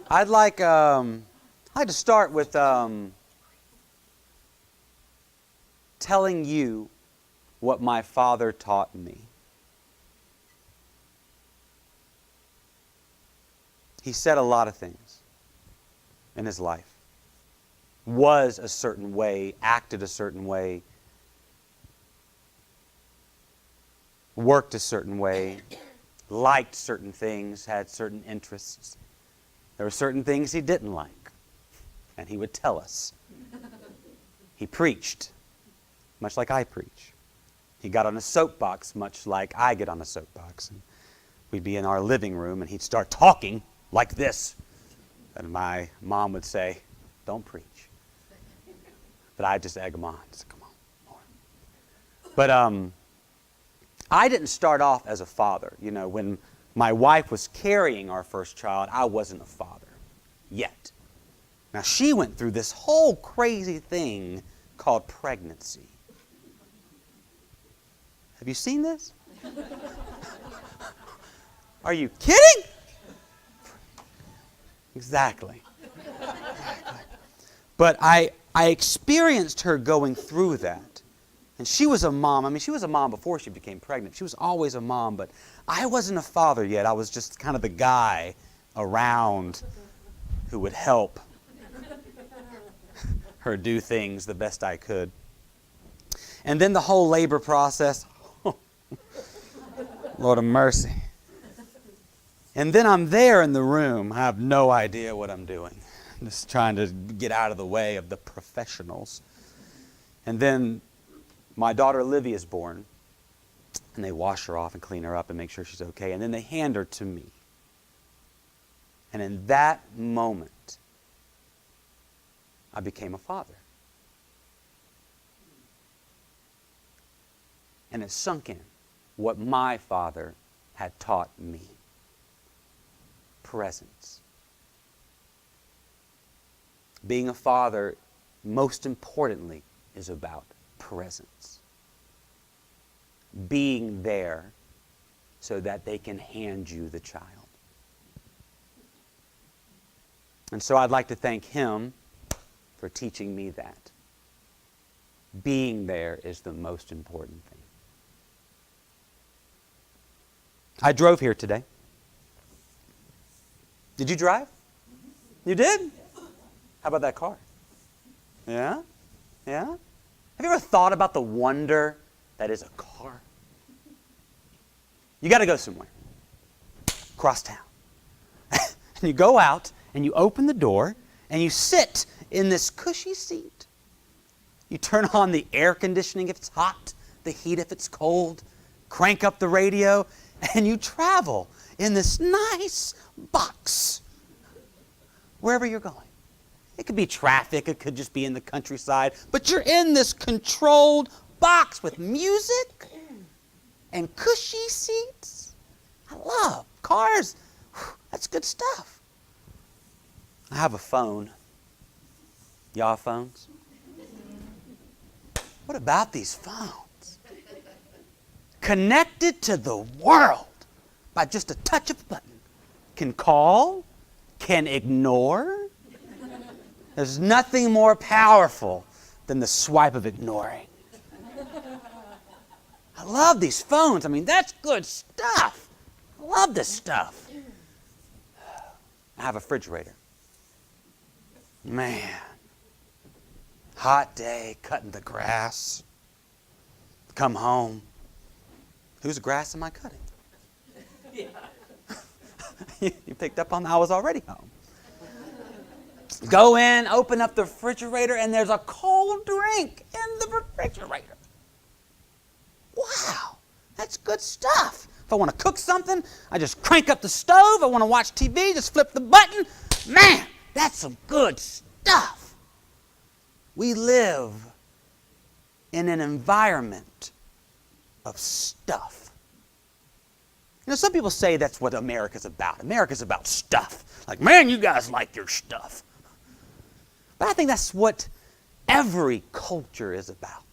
I'd like to start with telling you what my father taught me. He said a lot of things in his life. Was a certain way, acted a certain way, worked a certain way, liked certain things, had certain interests. There were certain things he didn't like, and he would tell us. He preached, much like I preach. He got on a soapbox, much like I get on a soapbox. And we'd be in our living room, and he'd start talking like this. And my mom would say, "Don't preach." But I'd just egg him on. Just, "Come on, Lord." But I didn't start off as a father. You know, when my wife was carrying our first child, I wasn't a father yet. Now, she went through this whole crazy thing called pregnancy. Have you seen this? Are you kidding? Exactly. But I experienced her going through that. And she was a mom. I mean, she was a mom before she became pregnant. She was always a mom, but I wasn't a father yet. I was just kind of the guy around who would help her do things the best I could. And then the whole labor process. Lord of mercy. And then I'm there in the room. I have no idea what I'm doing. I'm just trying to get out of the way of the professionals. And then my daughter Olivia is born. And they wash her off and clean her up and make sure she's okay. And then they hand her to me. And in that moment, I became a father. And it sunk in what my father had taught me. Presence. Being a father, most importantly, is about presence. Being there so that they can hand you the child. And so I'd like to thank him for teaching me that. Being there is the most important thing. I drove here today. Did you drive? You did? How about that car? Yeah? Yeah? Have you ever thought about the wonder that is a car? You got to go somewhere. Cross town. And you go out and you open the door and you sit in this cushy seat. You turn on the air conditioning if it's hot, the heat if it's cold, crank up the radio, and you travel in this nice box wherever you're going. It could be traffic, it could just be in the countryside, but you're in this controlled box with music and cushy seats. I love cars. That's good stuff. I have a phone. Y'all have phones? What about these phones? Connected to the world by just a touch of a button. Can call, can ignore. There's nothing more powerful than the swipe of ignoring. I love these phones. I mean, that's good stuff. I love this stuff. I have a refrigerator. Man. Hot day, cutting the grass. Come home. Whose grass am I cutting? You picked up on that. I was already home. Go in, open up the refrigerator, and there's a cold drink in the refrigerator. Wow, that's good stuff. If I want to cook something, I just crank up the stove. I want to watch TV, just flip the button. Man, that's some good stuff. We live in an environment of stuff. You know, some people say that's what America's about. America's about stuff. Like, man, you guys like your stuff. But I think that's what every culture is about.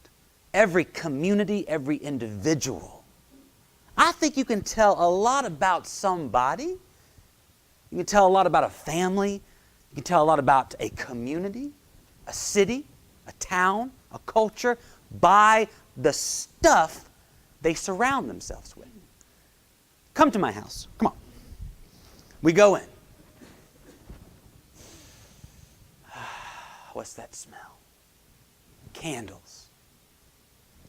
Every community, every individual. I think you can tell a lot about somebody, You can tell a lot about a family. You can tell a lot about a community, a city, a town, a culture by the stuff they surround themselves with. Come to my house. Come on. We go in. What's that smell? Candles.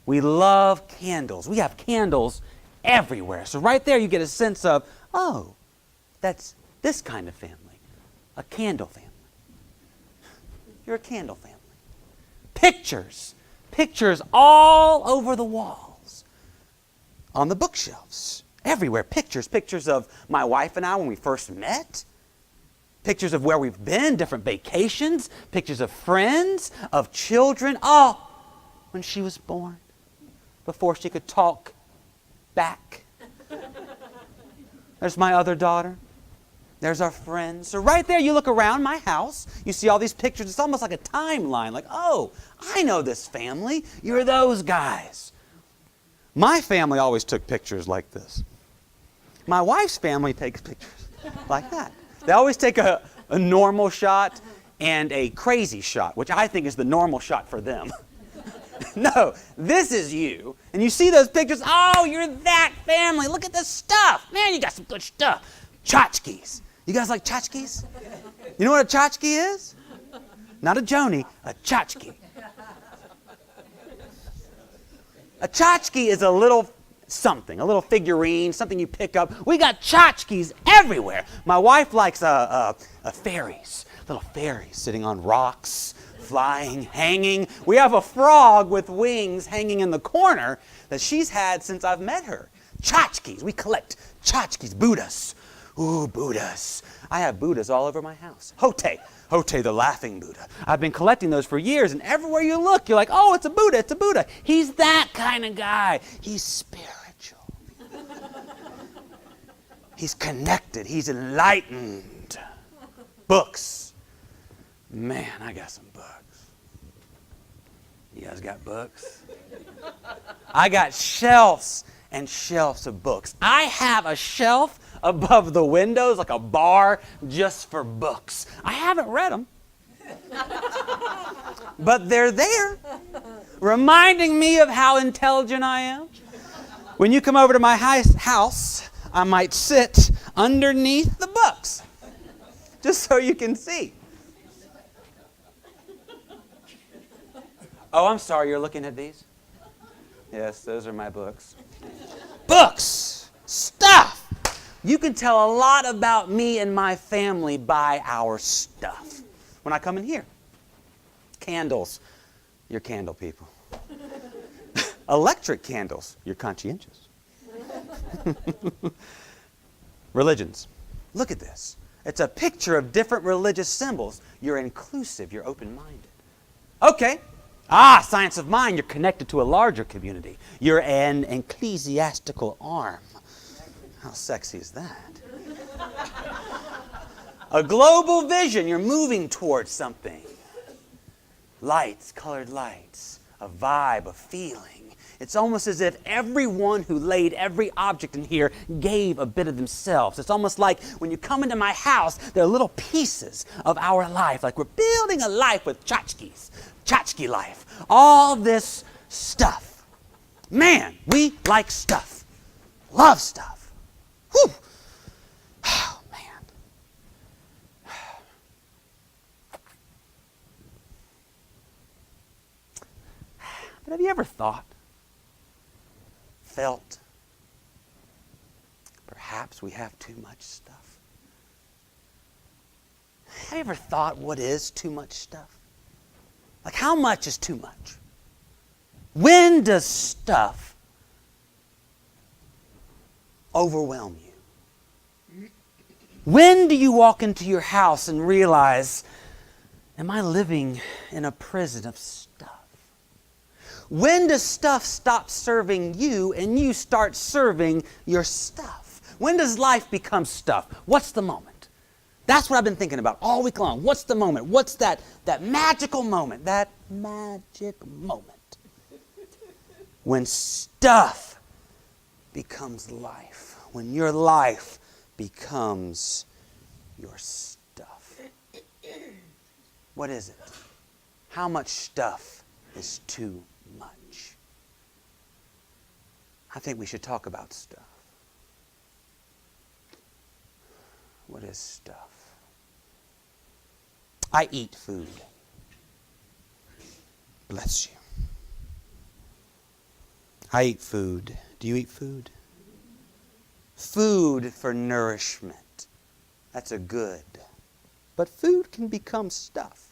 We love candles. We have candles everywhere. So right there you get a sense of, oh, that's this kind of family. A candle family. You're a candle family. Pictures. Pictures all over the walls. On the bookshelves. Everywhere. Pictures. Pictures of my wife and I when we first met. Pictures of where we've been, different vacations. Pictures of friends, of children. Oh, when she was born. Before she could talk back. There's my other daughter. There's our friends. So right there you look around my house. You see all these pictures. It's almost like a timeline. Like, oh, I know this family. You're those guys. My family always took pictures like this. My wife's family takes pictures like that. They always take a normal shot and a crazy shot, which I think is the normal shot for them. No, this is you. And you see those pictures. Oh, you're that family. Look at this stuff. Man, you got some good stuff. Tchotchkes. You guys like tchotchkes? You know what a tchotchke is? Not a Joni, a tchotchke. A tchotchke is a little something, a little figurine, something you pick up. We got tchotchkes everywhere. My wife likes fairies, little fairies sitting on rocks, flying, hanging. We have a frog with wings hanging in the corner that she's had since I've met her. Tchotchkes. We collect tchotchkes, Buddhas. Ooh, Buddhas. I have Buddhas all over my house. Hote the laughing Buddha. I've been collecting those for years, and everywhere you look, you're like, oh, it's a Buddha, it's a Buddha. He's that kind of guy. He's spiritual. He's connected. He's enlightened. Books. Man, I got some books. You guys got books? I got shelves and shelves of books. I have a shelf above the windows, like a bar, just for books. I haven't read them. But they're there, reminding me of how intelligent I am. When you come over to my house, I might sit underneath the books, just so you can see. Oh, I'm sorry, you're looking at these? Yes, those are my books. Books! Stuff! You can tell a lot about me and my family by our stuff. When I come in here. Candles. You're candle people. Electric candles. You're conscientious. Religions. Look at this. It's a picture of different religious symbols. You're inclusive. You're open-minded. Okay. Science of mind. You're connected to a larger community. You're an ecclesiastical arm. How sexy is that? A global vision. You're moving towards something. Lights, colored lights, a vibe, a feeling. It's almost as if everyone who laid every object in here gave a bit of themselves. It's almost like when you come into my house, there are little pieces of our life. Like we're building a life with tchotchkes. Tchotchke life. All this stuff. Man, we like stuff. Love stuff. Whew. Oh, man. But have you ever felt, perhaps we have too much stuff? Have you ever thought, what is too much stuff? Like, how much is too much? When does stuff overwhelm you? When do you walk into your house and realize, am I living in a prison of stuff? When does stuff stop serving you and you start serving your stuff? When does life become stuff? What's the moment? That's what I've been thinking about all week long. What's the moment? What's that magical moment? That magic moment when stuff becomes life. When your life becomes your stuff. What is it? How much stuff is too much? I think we should talk about stuff. What is stuff? I eat food. Bless you. I eat food. Do you eat food? Food for nourishment. That's a good. But food can become stuff.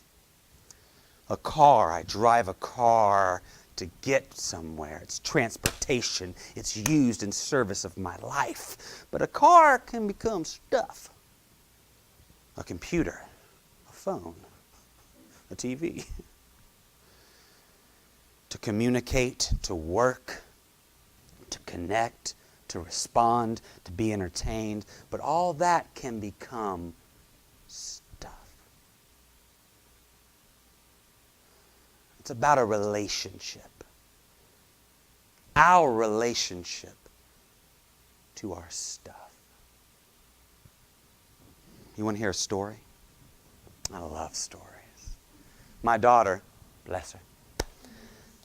A car, I drive a car to get somewhere. It's transportation. It's used in service of my life. But a car can become stuff. A computer, a phone, a TV. To communicate, to work, to connect, to respond, to be entertained. But all that can become stuff. It's about a relationship. Our relationship to our stuff. You want to hear a story? I love stories. My daughter, bless her,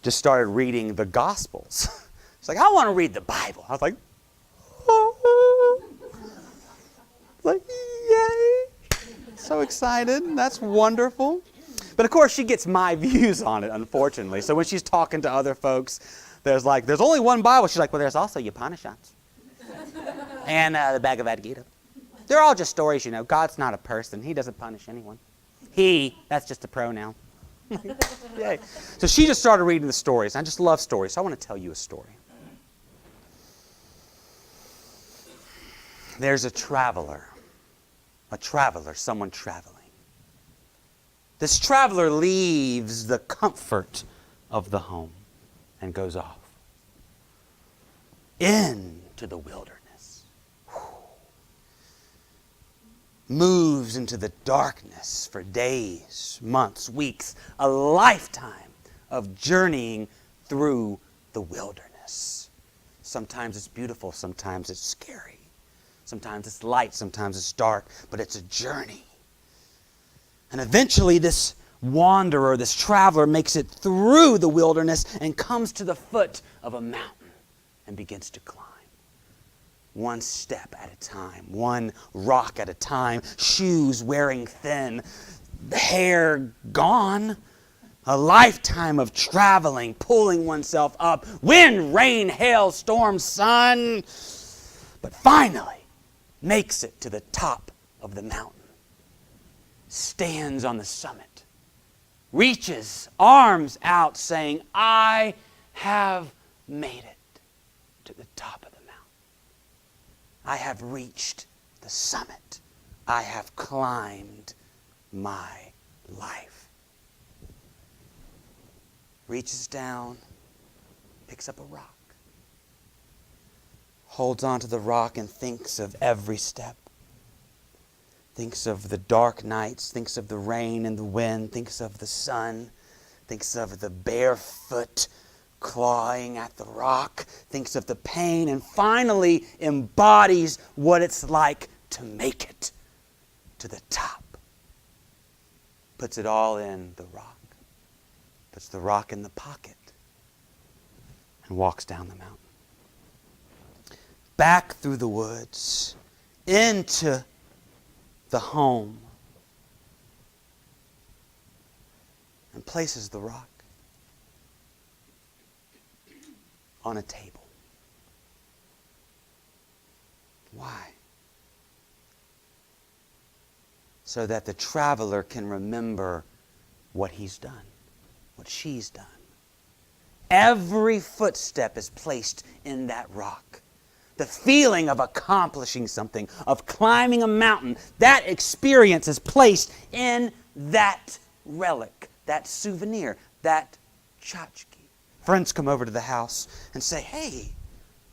just started reading the Gospels. She's like, I want to read the Bible. I was like, oh. Like, yay. So excited. That's wonderful. But of course, she gets my views on it, unfortunately. So when she's talking to other folks, there's only one Bible. She's like, well, there's also Upanishads. And the Bhagavad Gita. They're all just stories, you know. God's not a person. He doesn't punish anyone. He, that's just a pronoun. Yay. So she just started reading the stories. I just love stories. So I want to tell you a story. There's a traveler, someone traveling. This traveler leaves the comfort of the home and goes off into the wilderness. Moves into the darkness for days, months, weeks, a lifetime of journeying through the wilderness. Sometimes it's beautiful, sometimes it's scary. Sometimes it's light, sometimes it's dark, but it's a journey. And eventually this wanderer, this traveler, makes it through the wilderness and comes to the foot of a mountain and begins to climb. One step at a time, one rock at a time, shoes wearing thin, hair gone, a lifetime of traveling, pulling oneself up, wind, rain, hail, storm, sun, but finally makes it to the top of the mountain, stands on the summit, reaches arms out saying, I have made it to the top of the mountain. I have reached the summit. I have climbed my life. Reaches down, picks up a rock, holds onto the rock and thinks of every step. Thinks of the dark nights, thinks of the rain and the wind, thinks of the sun, thinks of the barefoot clawing at the rock, thinks of the pain, and finally embodies what it's like to make it to the top. Puts it all in the rock. Puts the rock in the pocket and walks down the mountain. Back through the woods, into the home, and places the rock on a table. Why? So that the traveler can remember what he's done, what she's done. Every footstep is placed in that rock. The feeling of accomplishing something, of climbing a mountain, that experience is placed in that relic, that souvenir, that tchotchke. Friends come over to the house and say, hey,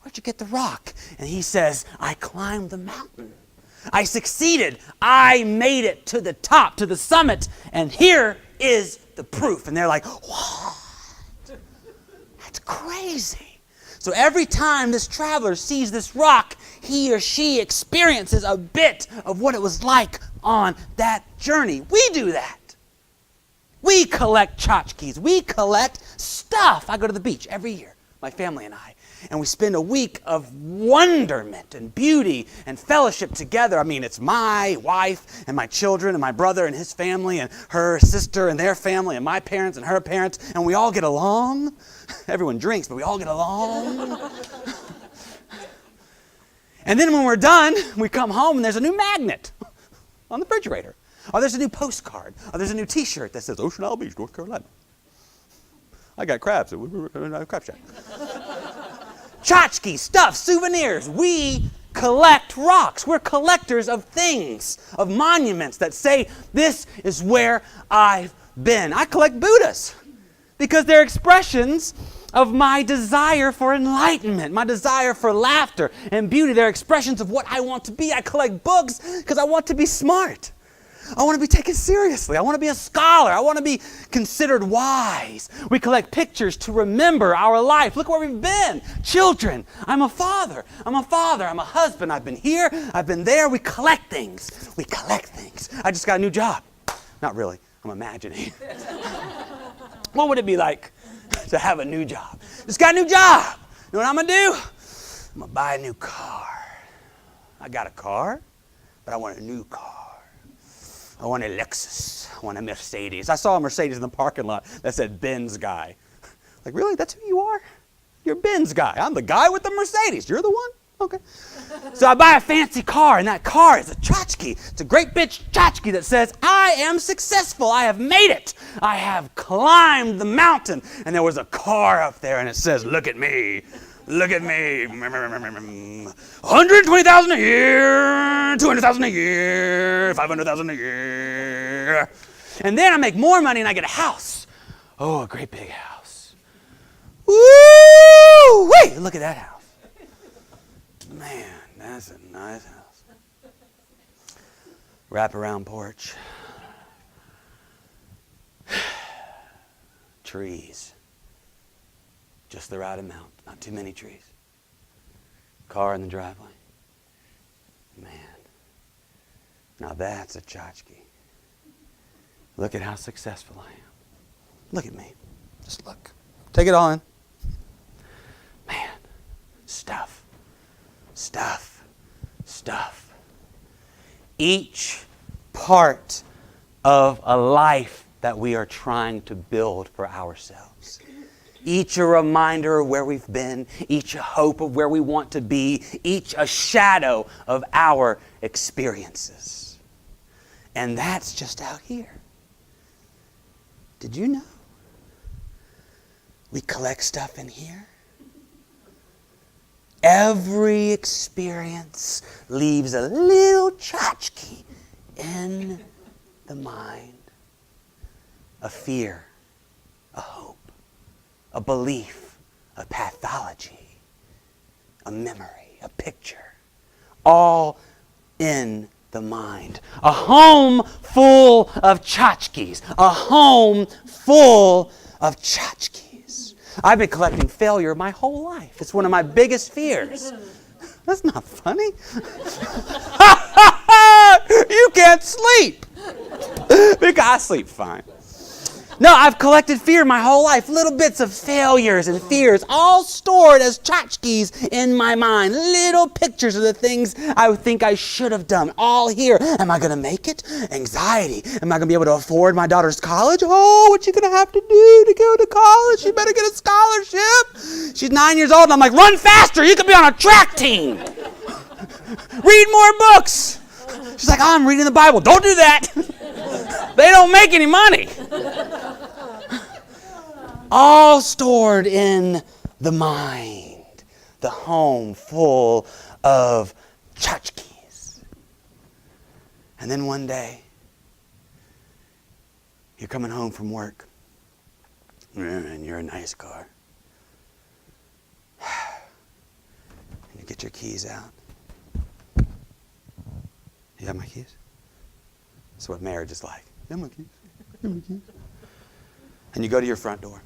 where'd you get the rock? And he says, I climbed the mountain. I succeeded. I made it to the top, to the summit. And here is the proof. And they're like, what? That's crazy. So every time this traveler sees this rock, he or she experiences a bit of what it was like on that journey. We do that. We collect tchotchkes. We collect stuff. I go to the beach every year, my family and I, and we spend a week of wonderment and beauty and fellowship together. I mean, it's my wife and my children and my brother and his family and her sister and their family and my parents and her parents, and we all get along. Everyone drinks, but we all get along. And then when we're done, we come home and there's a new magnet on the refrigerator. Or there's a new postcard. Or there's a new T-shirt that says Ocean Isle Beach, North Carolina. I got crabs at Crab Shack. Tchotchkes, stuff, souvenirs. We collect rocks. We're collectors of things, of monuments that say, this is where I've been. I collect Buddhas because they're expressions of my desire for enlightenment, my desire for laughter and beauty. They're expressions of what I want to be. I collect books because I want to be smart. I want to be taken seriously. I want to be a scholar. I want to be considered wise. We collect pictures to remember our life. Look where we've been. Children, I'm a father. I'm a father. I'm a husband. I've been here. I've been there. We collect things. We collect things. I just got a new job. Not really. I'm imagining. What would it be like to have a new job? Just got a new job. You know what I'm going to do? I'm going to buy a new car. I got a car, but I want a new car. I want a Lexus. I want a Mercedes. I saw a Mercedes in the parking lot that said Benz guy. Like, really? That's who you are? You're Benz guy. I'm the guy with the Mercedes. You're the one? Okay. So I buy a fancy car, and that car is a tchotchke. It's a great bitch tchotchke that says, I am successful. I have made it. I have climbed the mountain. And there was a car up there, and it says, look at me. Look at me. 120,000 a year, 200,000 a year, 500,000 a year. And then I make more money and I get a house. Oh, a great big house. Woo! Wait, look at that house. Man, that's a nice house. Wraparound porch. Trees. Just the right amount. Not too many trees. Car in the driveway. Man. Now that's a tchotchke. Look at how successful I am. Look at me. Just look. Take it all in. Man. Stuff. Stuff. Stuff. Each part of a life that we are trying to build for ourselves. Each a reminder of where we've been, each a hope of where we want to be, each a shadow of our experiences. And that's just out here. Did you know? We collect stuff in here. Every experience leaves a little tchotchke in the mind. A fear, a hope. A belief, a pathology, a memory, a picture, all in the mind. A home full of tchotchkes. A home full of tchotchkes. I've been collecting failure my whole life. It's one of my biggest fears. That's not funny. You can't sleep. Because I sleep fine. No, I've collected fear my whole life. Little bits of failures and fears, all stored as tchotchkes in my mind. Little pictures of the things I think I should have done. All here. Am I going to make it? Anxiety. Am I going to be able to afford my daughter's college? Oh, what's she going to have to do to go to college? She better get a scholarship. She's 9 years old, and I'm like, run faster. You could be on a track team. Read more books. She's like, oh, I'm reading the Bible. Don't do that. They don't make any money. All stored in the mind. The home full of tchotchkes. And then one day, you're coming home from work. And you're in a nice car. And you get your keys out. You have my keys? That's what marriage is like. You have my keys? You have my keys? And you go to your front door.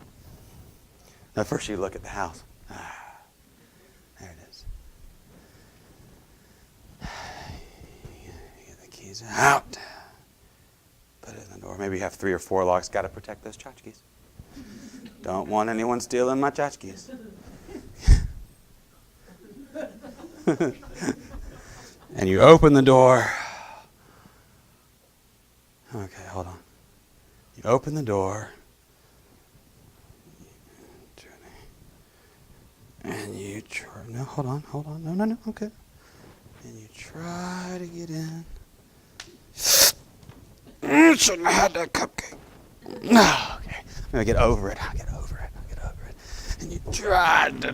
Now first you look at the house. There it is. tchotchkes out. Put it in the door. Maybe you have 3 or 4 locks. Got to protect those tchotchkes. Don't want anyone stealing my tchotchkes. And you open the door. Okay, hold on. You open the door. And you try. No, hold on. No. Okay. And you try to get in. Shouldn't have had that cupcake. No, okay. I'm going to get over it. I'll get over it. And you try to...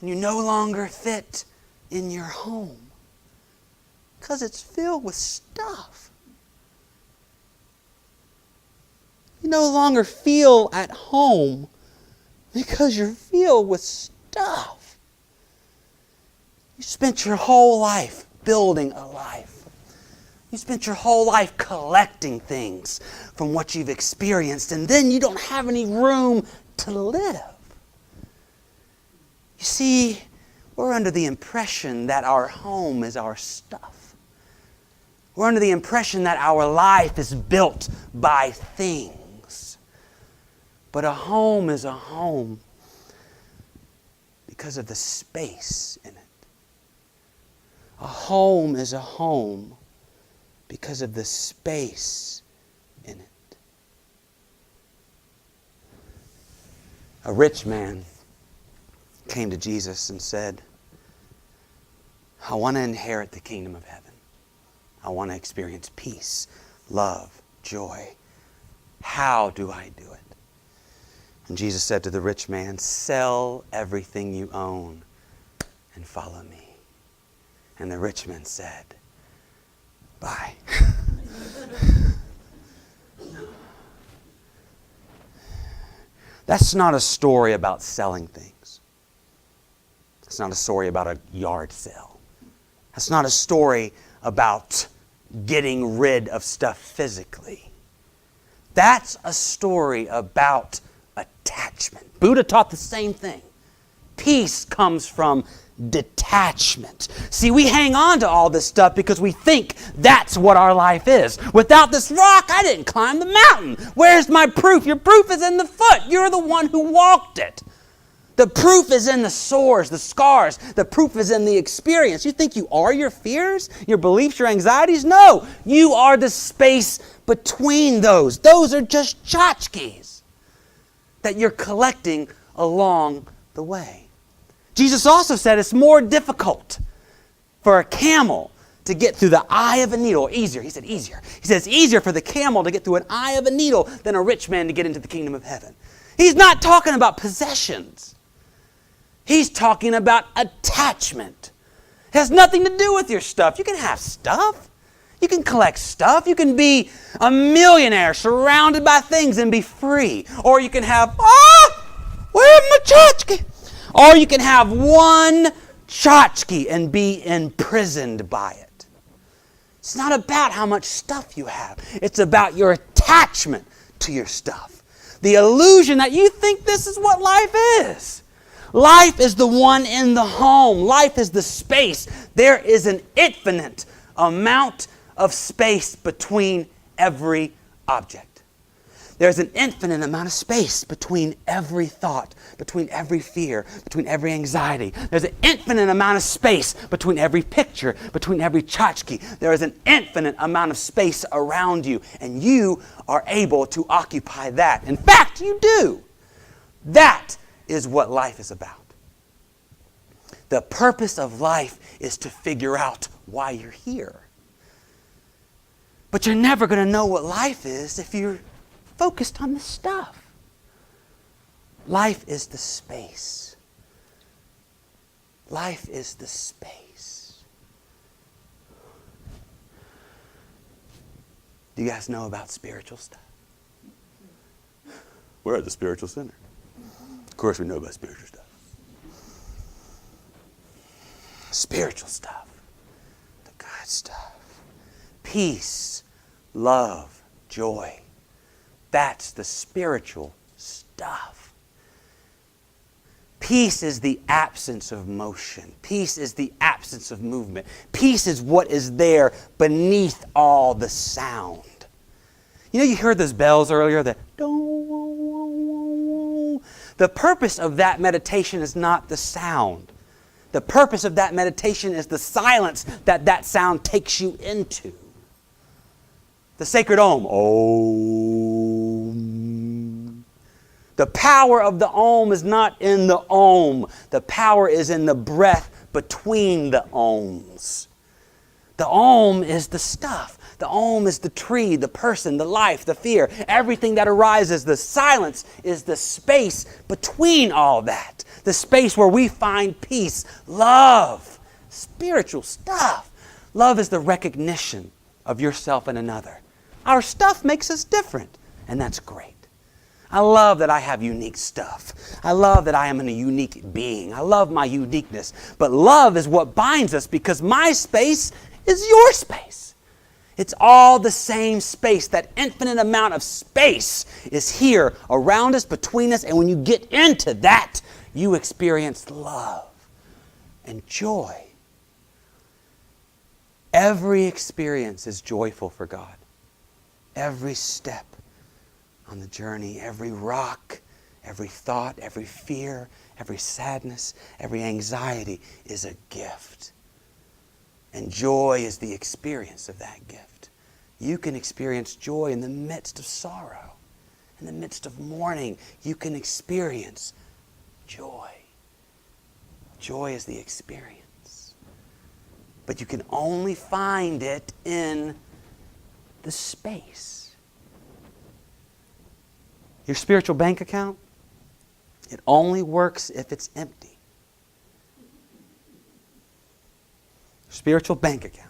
And you no longer fit in your home. Because it's filled with stuff. You no longer feel at home because you're filled with stuff. You spent your whole life building a life. You spent your whole life collecting things from what you've experienced, and then you don't have any room to live. You see, we're under the impression that our home is our stuff. We're under the impression that our life is built by things. But a home is a home because of the space in it. A home is a home because of the space in it. A rich man came to Jesus and said, I want to inherit the kingdom of heaven. I want to experience peace, love, joy. How do I do it? And Jesus said to the rich man, sell everything you own and follow me. And the rich man said, bye. That's not a story about selling things. It's not a story about a yard sale. That's not a story about getting rid of stuff physically. That's a story about attachment. Buddha taught the same thing. Peace comes from detachment. See, we hang on to all this stuff because we think that's what our life is. Without this rock, I didn't climb the mountain. Where's my proof? Your proof is in the foot. You're the one who walked it. The proof is in the sores, the scars. The proof is in the experience. You think you are your fears, your beliefs, your anxieties? No, you are the space between those. Those are just tchotchkes that you're collecting along the way. Jesus also said it's more difficult for a camel to get through the eye of a needle. Easier. He said easier. He says it's easier for the camel to get through an eye of a needle than a rich man to get into the kingdom of heaven. He's not talking about possessions. He's talking about attachment. It has nothing to do with your stuff. You can have stuff. You can collect stuff. You can be a millionaire surrounded by things and be free. Or you can have, where's my tchotchke? Or you can have one tchotchke and be imprisoned by it. It's not about how much stuff you have. It's about your attachment to your stuff. The illusion that you think this is what life is. Life is the one in the home. Life is the space. There is an infinite amount of space between every object. There's an infinite amount of space between every thought, between every fear, between every anxiety. There's an infinite amount of space between every picture, between every tchotchke. There is an infinite amount of space around you, and you are able to occupy that. In fact, you do. That is what life is about. The purpose of life is to figure out why you're here. But you're never going to know what life is if you're focused on the stuff. Life is the space. Life is the space. Do you guys know about spiritual stuff? We're at the Spiritual Center. Of course we know about spiritual stuff. Spiritual stuff. The good stuff. Peace, love, joy. That's the spiritual stuff. Peace is the absence of motion. Peace is the absence of movement. Peace is what is there beneath all the sound. You know, you heard those bells earlier, the purpose of that meditation is not the sound. The purpose of that meditation is the silence that that sound takes you into. The sacred Om. Om. The power of the Om is not in the Om. The power is in the breath between the Oms. The Om is the stuff. The Om is the tree, the person, the life, the fear, everything that arises. The silence is the space between all that. The space where we find peace, love, spiritual stuff. Love is the recognition of yourself and another. Our stuff makes us different, and that's great. I love that I have unique stuff. I love that I am a unique being. I love my uniqueness. But love is what binds us because my space is your space. It's all the same space. That infinite amount of space is here around us, between us, and when you get into that, you experience love and joy. Every experience is joyful for God. Every step on the journey, every rock, every thought, every fear, every sadness, every anxiety is a gift. And joy is the experience of that gift. You can experience joy in the midst of sorrow. In the midst of mourning, you can experience joy. Joy is the experience. But you can only find it in the space. Your spiritual bank account, it only works if it's empty. Spiritual bank account,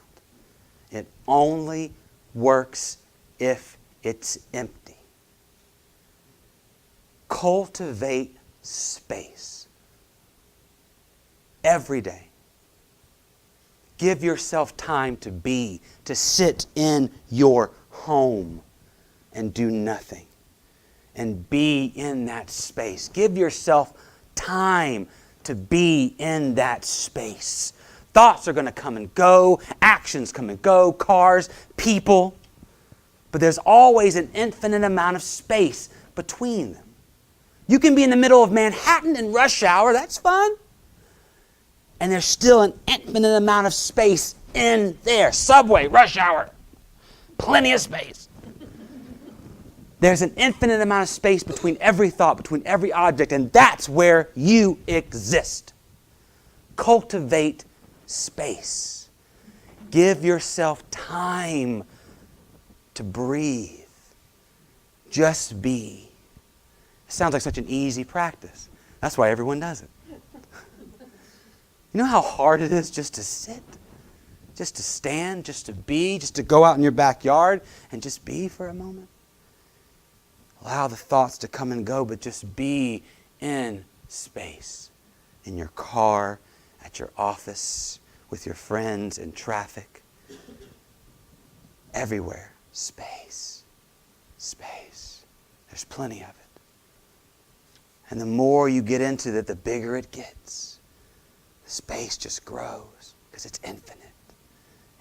it only works if it's empty. Cultivate space every day. Give yourself time to be, to sit in your home and do nothing. And be in that space. Give yourself time to be in that space. Thoughts are going to come and go. Actions come and go. Cars, people. But there's always an infinite amount of space between them. You can be in the middle of Manhattan in rush hour. That's fun. And there's still an infinite amount of space in there. Subway, rush hour. Plenty of space. There's an infinite amount of space between every thought, between every object, and that's where you exist. Cultivate space. Give yourself time to breathe. Just be. It sounds like such an easy practice. That's why everyone does it. You know how hard it is just to sit, just to stand, just to be, just to go out in your backyard and just be for a moment? Allow the thoughts to come and go, but just be in space. In your car, at your office, with your friends, in traffic. Everywhere, space. Space. There's plenty of it. And the more you get into it, the bigger it gets. The space just grows because it's infinite.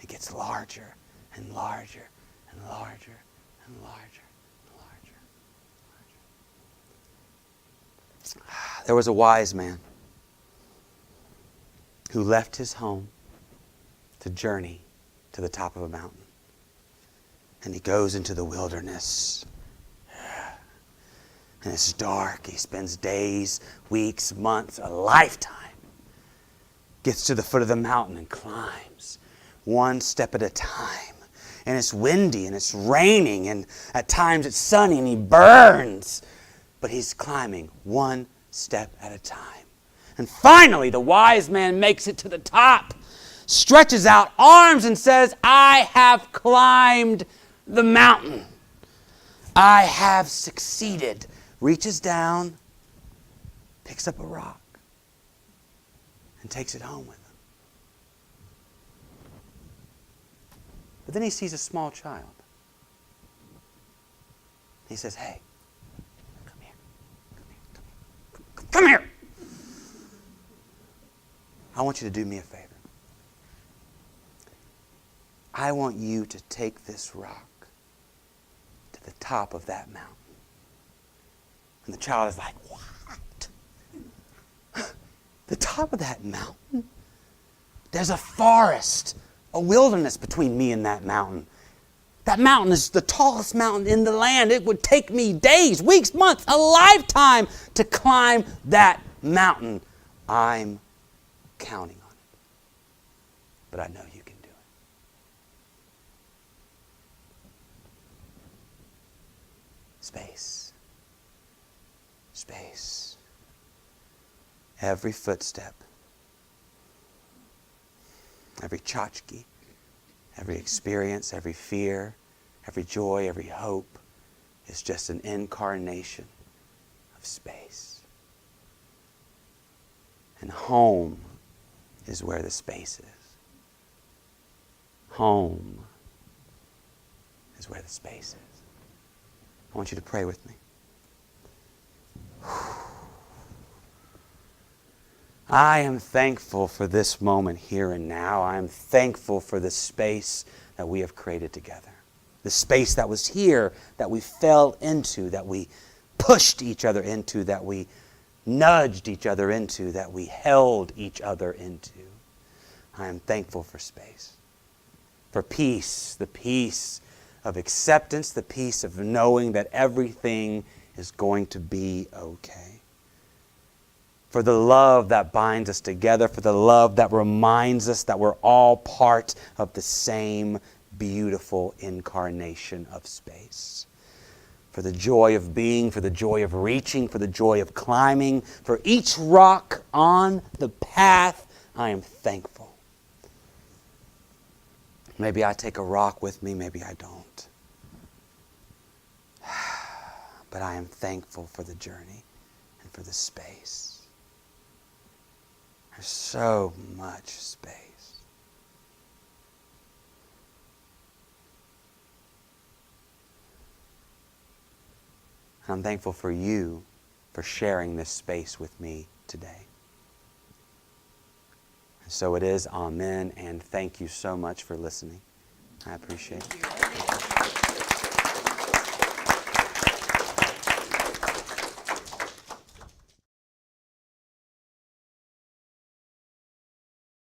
It gets larger and larger and larger and larger. There was a wise man who left his home to journey to the top of a mountain. And he goes into the wilderness. And it's dark. He spends days, weeks, months, a lifetime. Gets to the foot of the mountain and climbs one step at a time. And it's windy and it's raining and at times it's sunny and he burns. But he's climbing one step at a time. And finally, the wise man makes it to the top, stretches out arms and says, I have climbed the mountain. I have succeeded. Reaches down, picks up a rock, and takes it home with him. But then he sees a small child. He says, hey, come here. I want you to do me a favor. I want you to take this rock to the top of that mountain. And the child is like, what? The top of that mountain? There's a forest, a wilderness between me and that mountain. That mountain is the tallest mountain in the land. It would take me days, weeks, months, a lifetime to climb that mountain. I'm counting on it. But I know you can do it. Space. Space. Every footstep. Every tchotchke. Every experience, every fear, every joy, every hope is just an incarnation of space. And home is where the space is. Home is where the space is. I want you to pray with me. I am thankful for this moment here and now. I am thankful for the space that we have created together. The space that was here, that we fell into, that we pushed each other into, that we nudged each other into, that we held each other into. I am thankful for space, for peace, the peace of acceptance, the peace of knowing that everything is going to be okay. For the love that binds us together, for the love that reminds us that we're all part of the same beautiful incarnation of space. For the joy of being, for the joy of reaching, for the joy of climbing, for each rock on the path, I am thankful. Maybe I take a rock with me, maybe I don't. But I am thankful for the journey and for the space. There's so much space. And I'm thankful for you for sharing this space with me today. And so it is. Amen. And thank you so much for listening. I appreciate it.